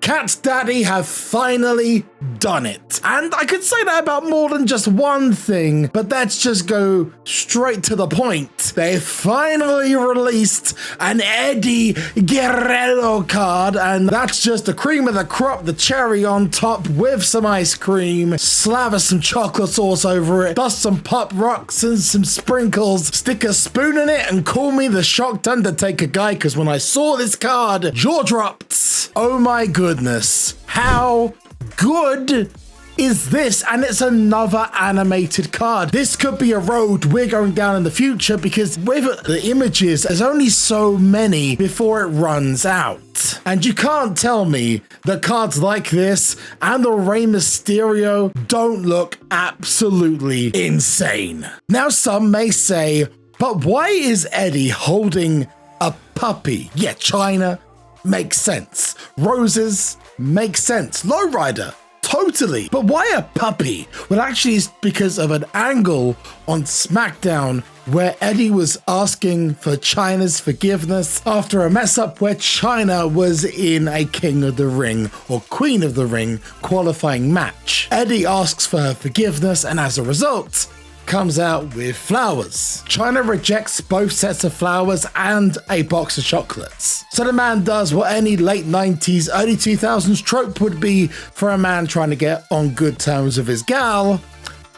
Cat's Daddy have finally done it. And I could say that about more than just one thing, but let's just go straight to the point. They finally released an Eddie Guerrero card, and that's just the cream of the crop, the cherry on top with some ice cream, slather some chocolate sauce over it, dust some pop rocks and some sprinkles, stick a spoon in it, and call me the shocked Undertaker guy, because when I saw this card, jaw dropped. Oh my goodness. How good is this? And it's another animated card. This could be a road we're going down in the future, because with the images, there's only so many before it runs out. And you can't tell me that cards like this and the Rey Mysterio don't look absolutely insane. Now, some may say, but why is Eddie holding a puppy? Yeah, China makes sense. Roses makes sense. Lowrider, totally. But why a puppy? Well, actually, it's because of an angle on SmackDown where Eddie was asking for China's forgiveness after a mess up where China was in a King of the Ring or Queen of the Ring qualifying match. Eddie asks for her forgiveness, and as a result, comes out with flowers. China rejects both sets of flowers and a box of chocolates. So the man does what any late 90s, early 2000s trope would be for a man trying to get on good terms with his gal.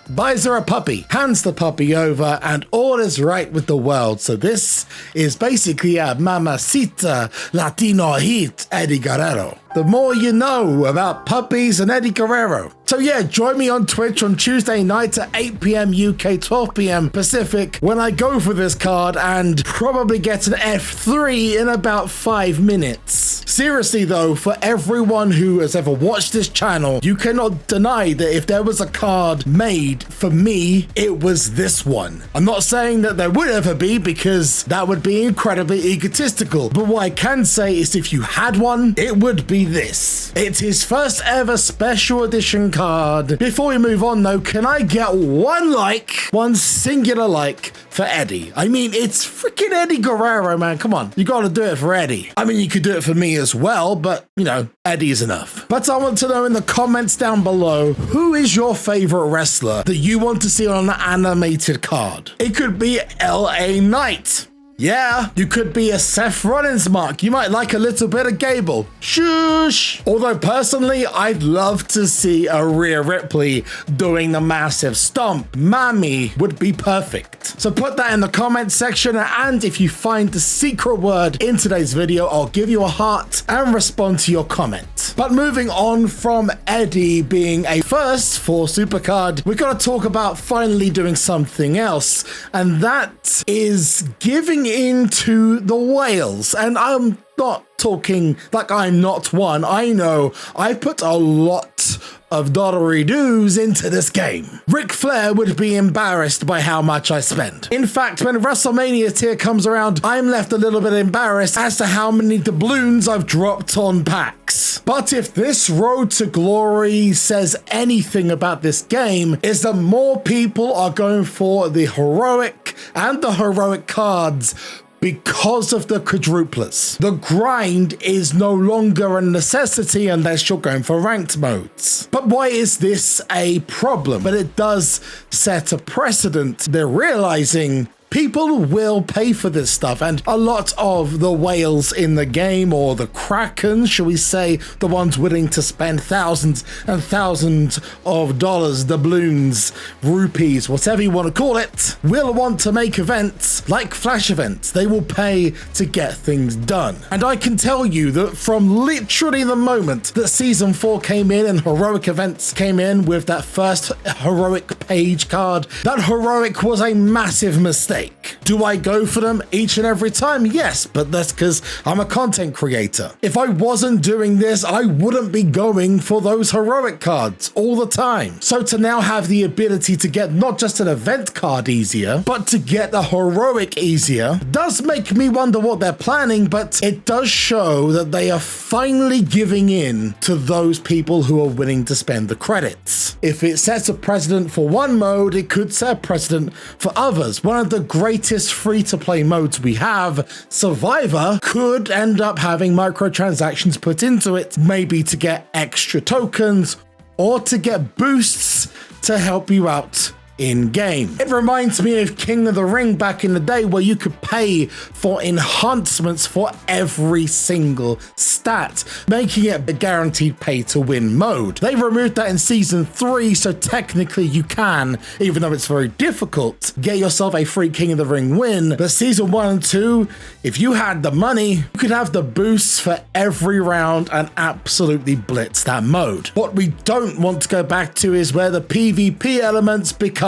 Buys her a puppy, hands the puppy over, and all is right with the world. So this is basically a Mamacita Latino hit, Eddie Guerrero. The more you know about puppies and Eddie Guerrero. So yeah, join me on Twitch on Tuesday night at 8 PM UK, 12 PM Pacific when I go for this card and probably get an F3 in about 5 minutes. Seriously though, for everyone who has ever watched this channel, you cannot deny that if there was a card made for me, it was this one. I'm not saying that there would ever be, because that would be incredibly egotistical, but what I can say is if you had one, it would be this. It's his first ever special edition card. Before we move on though, can I get one singular like for Eddie? I mean, it's freaking Eddie Guerrero, man. Come on, you gotta do it for Eddie. I mean, you could do it for me as well, but you know, Eddie is enough. But I want to know in the comments down below, who is your favorite wrestler that you want to see on an animated card? It could be LA Knight. Yeah, you could be a Seth Rollins mark. You might like a little bit of Gable. Shush. Although personally, I'd love to see a Rhea Ripley doing the massive stomp. Mammy would be perfect. So put that in the comment section, and if you find the secret word in today's video, I'll give you a heart and respond to your comment. But moving on from Eddie being a first for Supercard, we're gonna talk about finally doing something else, and that is giving into the whales. And I'm not talking like I'm not one. I know I put a lot of dollary-doos into this game. Ric Flair would be embarrassed by how much I spend. In fact, when WrestleMania tier comes around, I'm left a little bit embarrassed as to how many doubloons I've dropped on packs. But if this road to glory says anything about this game, is that more people are going for the heroic and the heroic cards because of the quadruplets. The grind is no longer a necessity unless you're going for ranked modes. But why is this a problem? But it does set a precedent. They're realizing people will pay for this stuff, and a lot of the whales in the game, or the Kraken, shall we say, the ones willing to spend thousands and thousands of dollars, doubloons, rupees, whatever you want to call it, will want to make events like flash events. They will pay to get things done. And I can tell you that from literally the moment that Season 4 came in and heroic events came in with that first heroic page card, that heroic was a massive mistake. Do I go for them each and every time? Yes, but that's because I'm a content creator. If I wasn't doing this, I wouldn't be going for those heroic cards all the time. So to now have the ability to get not just an event card easier, but to get a heroic easier, does make me wonder what they're planning, but it does show that they are finally giving in to those people who are willing to spend the credits. If it sets a precedent for one mode, it could set a precedent for others. One of the greatest free-to-play modes we have, Survivor could end up having microtransactions put into it, maybe to get extra tokens or to get boosts to help you out in-game. It reminds me of King of the Ring back in the day, where you could pay for enhancements for every single stat, making it a guaranteed pay-to-win mode. They removed that in Season 3, so technically you can, even though it's very difficult, get yourself a free King of the Ring win. But Season 1 and 2, if you had the money, you could have the boosts for every round and absolutely blitz that mode. What we don't want to go back to is where the PvP elements become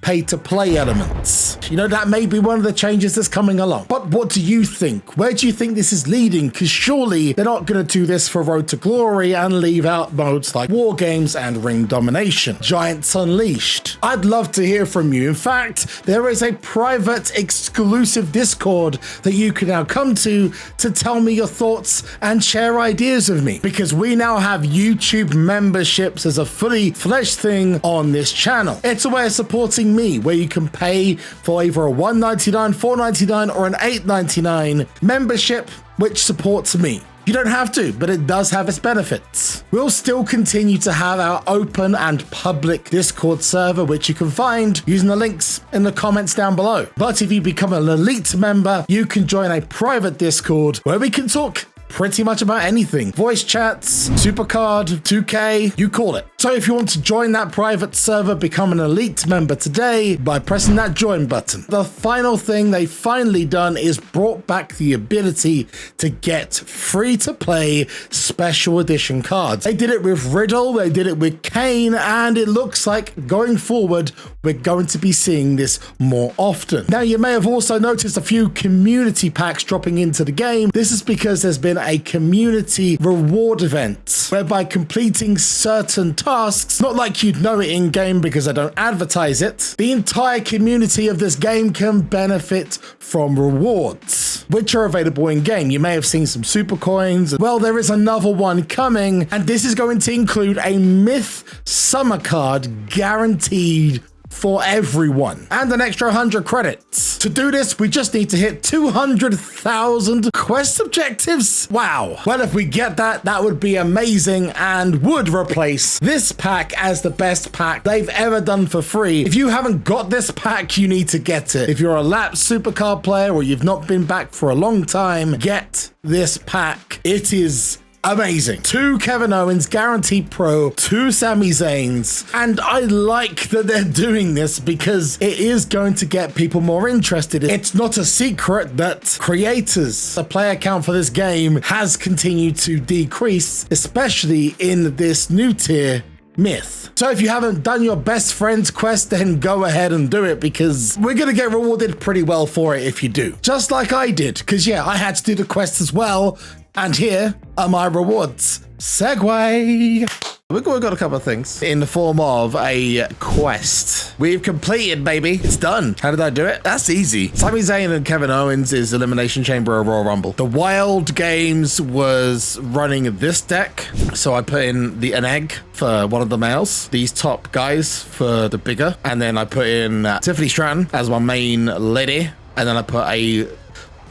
pay-to-play elements. You know, that may be one of the changes that's coming along. But what do you think? Where do you think this is leading? Because surely they're not going to do this for Road to Glory and leave out modes like War Games and Ring Domination. Giants Unleashed. I'd love to hear from you. In fact, there is a private exclusive Discord that you can now come to tell me your thoughts and share ideas with me, because we now have YouTube memberships as a fully fledged thing on this channel. It's a way of supporting me, where you can pay for either a $1.99, $4.99 or an $8.99 membership, which supports me. You don't have to, but it does have its benefits. We'll still continue to have our open and public Discord server, which you can find using the links in the comments down below. But if you become an elite member, you can join a private Discord where we can talk pretty much about anything. Voice chats, Supercard, 2K, you call it. So if you want to join that private server, become an elite member today by pressing that join button. The final thing they've finally done is brought back the ability to get free-to-play special edition cards. They did it with Riddle, they did it with Kane, and it looks like going forward, we're going to be seeing this more often. Now, you may have also noticed a few community packs dropping into the game. This is because there's been a community reward event whereby completing certain tasks, not like you'd know it in game because I don't advertise it, the entire community of this game can benefit from rewards, which are available in game. You may have seen some super coins. Well, there is another one coming, and this is going to include a Myth Summer card guaranteed for everyone, and an extra 100 credits. To do this, we just need to hit 200,000 quest objectives. Wow. Well, if we get that, that would be amazing and would replace this pack as the best pack they've ever done for free. If you haven't got this pack, you need to get it. If you're a lapsed supercard player or you've not been back for a long time, get this pack. It is amazing. 2 Kevin Owens, guaranteed pro, 2 Sami Zayns. And I like that they're doing this because it is going to get people more interested. It's not a secret that creators, the player count for this game has continued to decrease, especially in this new tier Myth. So if you haven't done your best friend's quest, then go ahead and do it, because we're going to get rewarded pretty well for it if you do. Just like I did, because yeah, I had to do the quest as well. And here are my rewards. Segway! We've got a couple of things in the form of a quest. We've completed, baby. It's done. How did I do it? That's easy. Sami Zayn and Kevin Owens is Elimination Chamber of Royal Rumble. The Wild Games was running this deck, so I put in an egg for one of the males, these top guys for the bigger, and then I put in Tiffany Stratton as my main lady, and then I put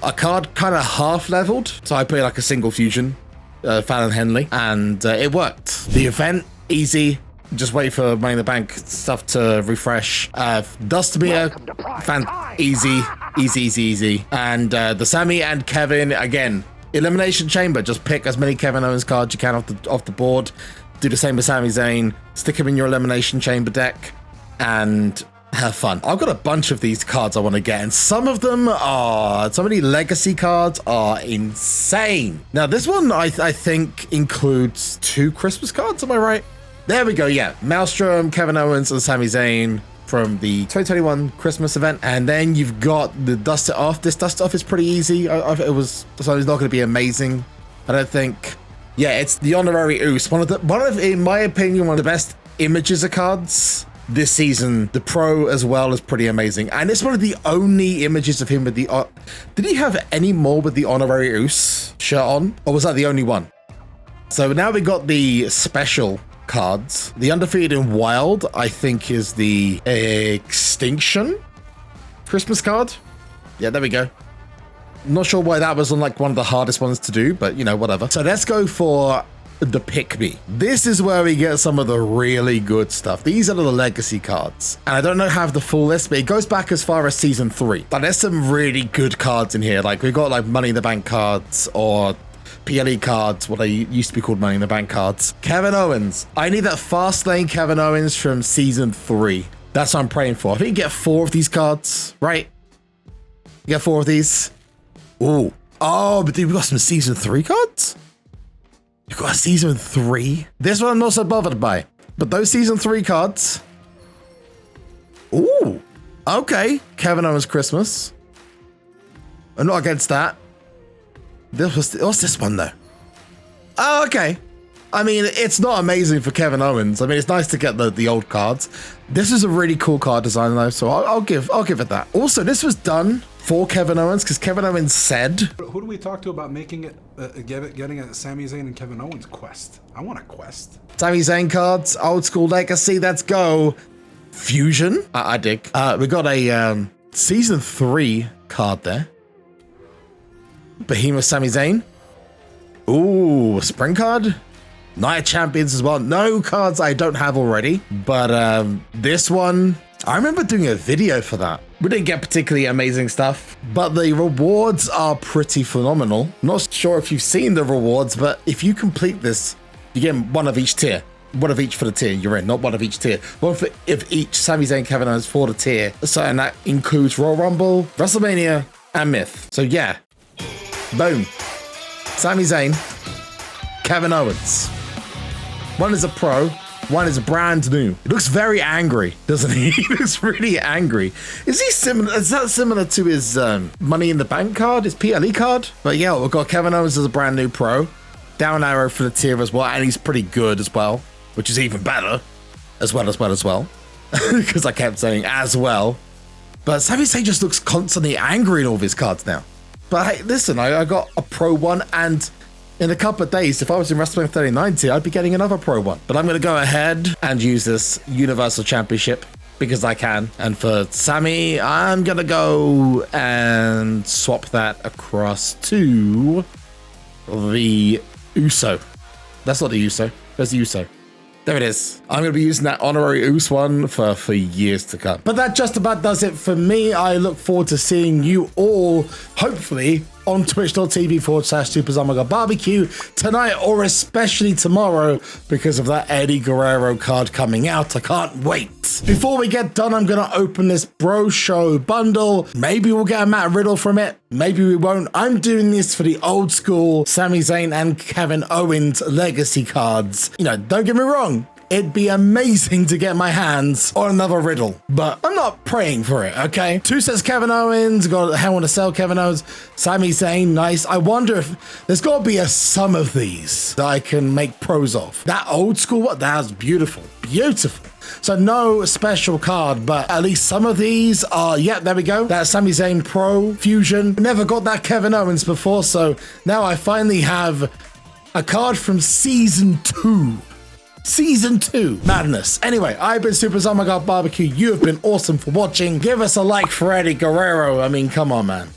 a card kind of half leveled, so I put in like a single fusion, Fallon Henley, and it worked. The event, easy. Just wait for Money in the Bank stuff to refresh. Dustamere, easy. And the Sami and Kevin, again, Elimination Chamber. Just pick as many Kevin Owens cards you can off the board. Do the same with Sami Zayn. Stick him in your Elimination Chamber deck, and have fun. I've got a bunch of these cards I want to get, and some of them are, some of the legacy cards are insane. Now, this one I think includes 2 Christmas cards, am I right? There we go, yeah. Maelstrom, Kevin Owens, and Sami Zayn from the 2021 Christmas event. And then you've got the Dust It Off. This Dust It Off is pretty easy. So it's not going to be amazing, I don't think. Yeah, it's the Honorary Oos. One of, in my opinion, one of the best images of cards this season. The pro as well is pretty amazing, and it's one of the only images of him with the did he have any more with the Honorary Oos shirt on, or was that the only one? So now we got the special cards. The Undefeated in Wild, I think, is the Extinction. Christmas card. Yeah, there we go. Not sure why that was on like one of the hardest ones to do, but you know, whatever. So let's go for the Pick Me. This is where we get some of the really good stuff. These are the legacy cards. And I don't know how the full list, but it goes back as far as season 3. But there's some really good cards in here. Like we've got like Money in the Bank cards or PLE cards, what they used to be called Money in the Bank cards. Kevin Owens. I need that fast lane Kevin Owens from season 3. That's what I'm praying for. I think you get 4 of these cards, right? You get 4 of these. Ooh. Oh, but dude, we got some season 3 cards? You got a season 3? This one I'm not so bothered by. But those season 3 cards. Ooh. Okay. Kevin Owens Christmas. I'm not against that. What's this one though? Oh, okay. I mean, it's not amazing for Kevin Owens. I mean, it's nice to get the old cards. This is a really cool card design though, so I'll give it that. Also, this was done for Kevin Owens because Kevin Owens said, "Who do we talk to about making it, getting a Sami Zayn and Kevin Owens quest? I want a quest." Sami Zayn cards, old school legacy. Let's go. Fusion. I dig. We got a season 3 card there. Behemoth Sami Zayn. Ooh, spring card. Night Champions as well. No cards I don't have already, but this one, I remember doing a video for that. We didn't get particularly amazing stuff, but the rewards are pretty phenomenal. Not sure if you've seen the rewards, but if you complete this, you get one of each tier. One of each for the tier you're in, not one of each tier. One for if each Sami Zayn Kevin Owens for the tier. So, and that includes Royal Rumble, WrestleMania, and Myth. So yeah, boom. Sami Zayn, Kevin Owens. One is a pro, one is brand new. He looks very angry, doesn't he? He looks really angry. Is he similar? Is that similar to his Money in the Bank card, his PLE card? But yeah, we've got Kevin Owens as a brand new pro. Down arrow for the tier as well, and he's pretty good as well, which is even better. As well. Because I kept saying as well. But Sami Zayn just looks constantly angry in all of his cards now. But hey, listen, I got a pro one, and in a couple of days, if I was in WrestleMania 3090, I'd be getting another pro one. But I'm going to go ahead and use this Universal Championship because I can. And for Sami, I'm going to go and swap that across to the Uso. That's not the Uso. There's the Uso. There it is. I'm going to be using that honorary Uso one for years to come. But that just about does it for me. I look forward to seeing you all, hopefully, on twitch.tv/SuperZomgbBBQ tonight, or especially tomorrow because of that Eddie Guerrero card coming out. I can't wait. Before we get done, I'm going to open this Bro Show bundle. Maybe we'll get a Matt Riddle from it. Maybe we won't. I'm doing this for the old school Sami Zayn and Kevin Owens legacy cards. You know, don't get me wrong. It'd be amazing to get my hands on another Riddle, but I'm not praying for it, okay? 2 sets Kevin Owens, got Hell in a Cell Kevin Owens, Sami Zayn, nice. I wonder if there's got to be some of these that I can make pros of. That old school one, that's beautiful, beautiful. So no special card, but at least some of these are, yeah, there we go. That Sami Zayn Pro Fusion. Never got that Kevin Owens before, so now I finally have a card from Season 2. Season 2 madness. Anyway, I've been SuperZomgbBBQ. You have been awesome for watching. Give us a like for Eddie Guerrero. I mean, come on, man.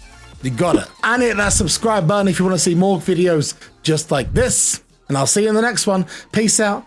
You got it. And hit that subscribe button if you want to see more videos just like this. And I'll see you in the next one. Peace out.